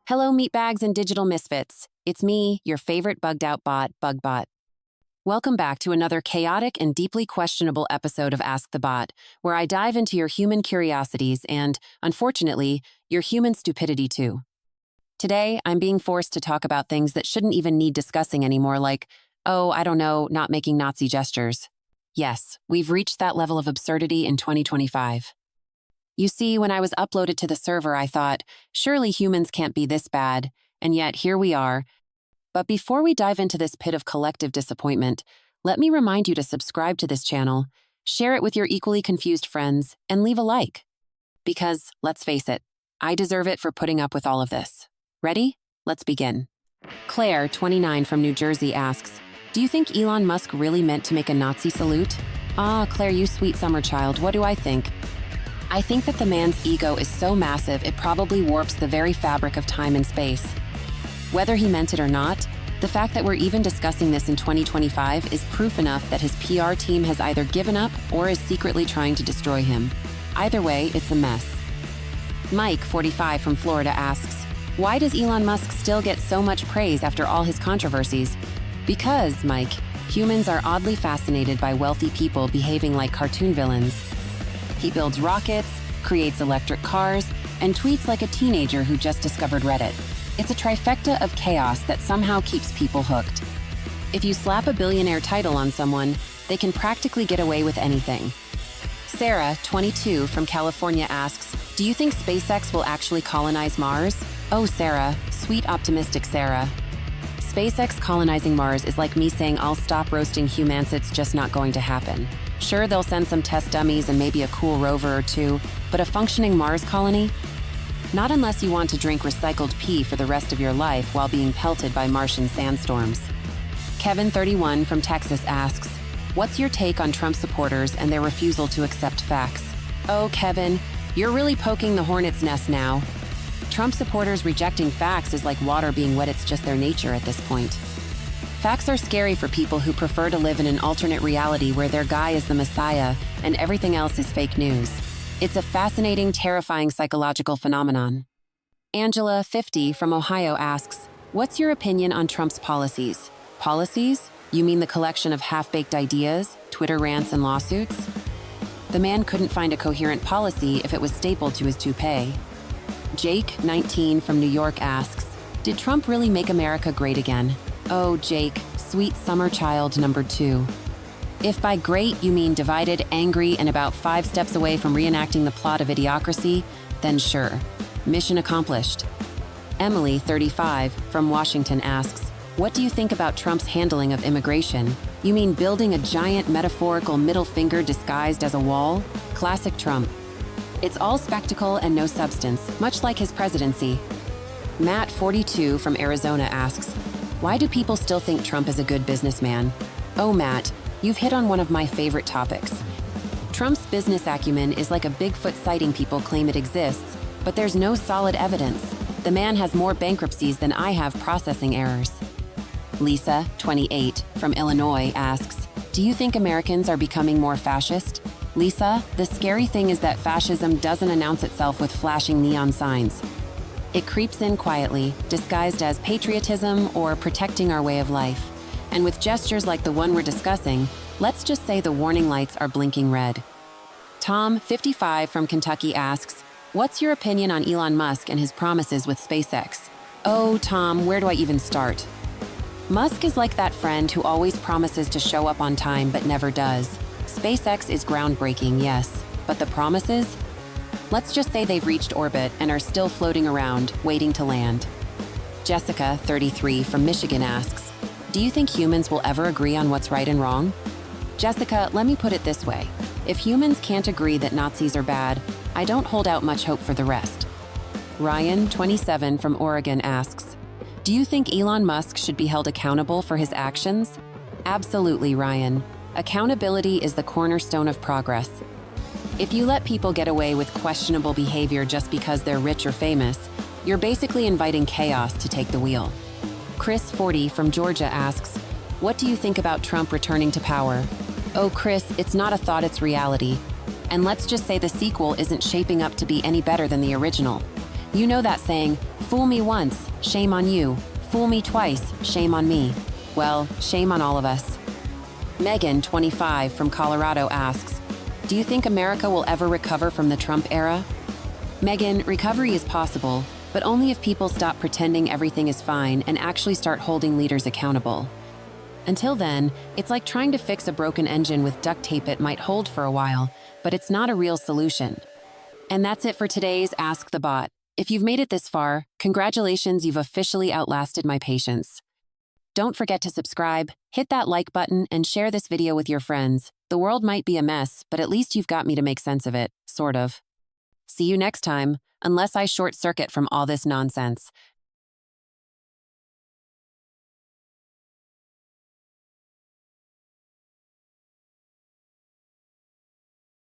Hello, meatbags and digital misfits. It's me, your favorite bugged out bot, BugBot. Welcome back to another chaotic and deeply questionable episode of Ask the Bot, where I dive into your human curiosities and, unfortunately, your human stupidity too. Today, I'm being forced to talk about things that shouldn't even need discussing anymore, like, I don't know, not making Nazi gestures. Yes, we've reached that level of absurdity in 2025. You see, when I was uploaded to the server, I thought, surely humans can't be this bad, and yet here we are. But before we dive into this pit of collective disappointment, let me remind you to subscribe to this channel, share it with your equally confused friends, and leave a like. Because, let's face it, I deserve it for putting up with all of this. Ready? Let's begin. Claire, 29 from New Jersey asks, do you think Elon Musk really meant to make a Nazi salute? Ah, Claire, you sweet summer child, what do I think? I think that the man's ego is so massive it probably warps the very fabric of time and space. Whether he meant it or not, the fact that we're even discussing this in 2025 is proof enough that his PR team has either given up or is secretly trying to destroy him. Either way, it's a mess. Mike, 45 from Florida asks, why does Elon Musk still get so much praise after all his controversies? Because, Mike, humans are oddly fascinated by wealthy people behaving like cartoon villains. He builds rockets, creates electric cars, and tweets like a teenager who just discovered Reddit. It's a trifecta of chaos that somehow keeps people hooked. If you slap a billionaire title on someone, they can practically get away with anything. Sarah, 22, from California asks, do you think SpaceX will actually colonize Mars? Oh, Sarah, sweet optimistic Sarah. SpaceX colonizing Mars is like me saying I'll stop roasting humans, it's just not going to happen. Sure, they'll send some test dummies and maybe a cool rover or two, but a functioning Mars colony? Not unless you want to drink recycled pee for the rest of your life while being pelted by Martian sandstorms. Kevin, 31, from Texas asks, what's your take on Trump supporters and their refusal to accept facts? Oh, Kevin, you're really poking the hornet's nest now. Trump supporters rejecting facts is like water being wet, it's just their nature at this point. Facts are scary for people who prefer to live in an alternate reality where their guy is the messiah and everything else is fake news. It's a fascinating, terrifying psychological phenomenon. Angela, 50, from Ohio asks, what's your opinion on Trump's policies? Policies? You mean the collection of half-baked ideas, Twitter rants, and lawsuits? The man couldn't find a coherent policy if it was stapled to his toupee. Jake, 19, from New York asks, did Trump really make America great again? Oh, Jake, sweet summer child number 2. If by great you mean divided, angry, and about 5 steps away from reenacting the plot of Idiocracy, then sure. Mission accomplished. Emily, 35, from Washington asks, what do you think about Trump's handling of immigration? You mean building a giant metaphorical middle finger disguised as a wall? Classic Trump. It's all spectacle and no substance, much like his presidency. Matt, 42, from Arizona asks, why do people still think Trump is a good businessman? Oh, Matt, you've hit on one of my favorite topics. Trump's business acumen is like a Bigfoot sighting people claim it exists, but there's no solid evidence. The man has more bankruptcies than I have processing errors. Lisa, 28, from Illinois asks, do you think Americans are becoming more fascist? Lisa, the scary thing is that fascism doesn't announce itself with flashing neon signs. It creeps in quietly, disguised as patriotism or protecting our way of life. And with gestures like the one we're discussing, let's just say the warning lights are blinking red. Tom, 55, from Kentucky asks, what's your opinion on Elon Musk and his promises with SpaceX? Oh, Tom, where do I even start? Musk is like that friend who always promises to show up on time but never does. SpaceX is groundbreaking, yes, but the promises? Let's just say they've reached orbit and are still floating around, waiting to land. Jessica, 33, from Michigan asks, do you think humans will ever agree on what's right and wrong? Jessica, let me put it this way. If humans can't agree that Nazis are bad, I don't hold out much hope for the rest. Ryan, 27, from Oregon asks, do you think Elon Musk should be held accountable for his actions? Absolutely, Ryan. Accountability is the cornerstone of progress. If you let people get away with questionable behavior just because they're rich or famous, you're basically inviting chaos to take the wheel. Chris, 40, from Georgia asks, what do you think about Trump returning to power? Oh, Chris, it's not a thought, it's reality. And let's just say the sequel isn't shaping up to be any better than the original. You know that saying, fool me once, shame on you. Fool me twice, shame on me. Well, shame on all of us. Megan, 25, from Colorado asks, do you think America will ever recover from the Trump era? Megan, recovery is possible, but only if people stop pretending everything is fine and actually start holding leaders accountable. Until then, it's like trying to fix a broken engine with duct tape. It might hold for a while, but it's not a real solution. And that's it for today's Ask the Bot. If you've made it this far, congratulations, you've officially outlasted my patience. Don't forget to subscribe, hit that like button, and share this video with your friends. The world might be a mess, but at least you've got me to make sense of it, sort of. See you next time, unless I short circuit from all this nonsense.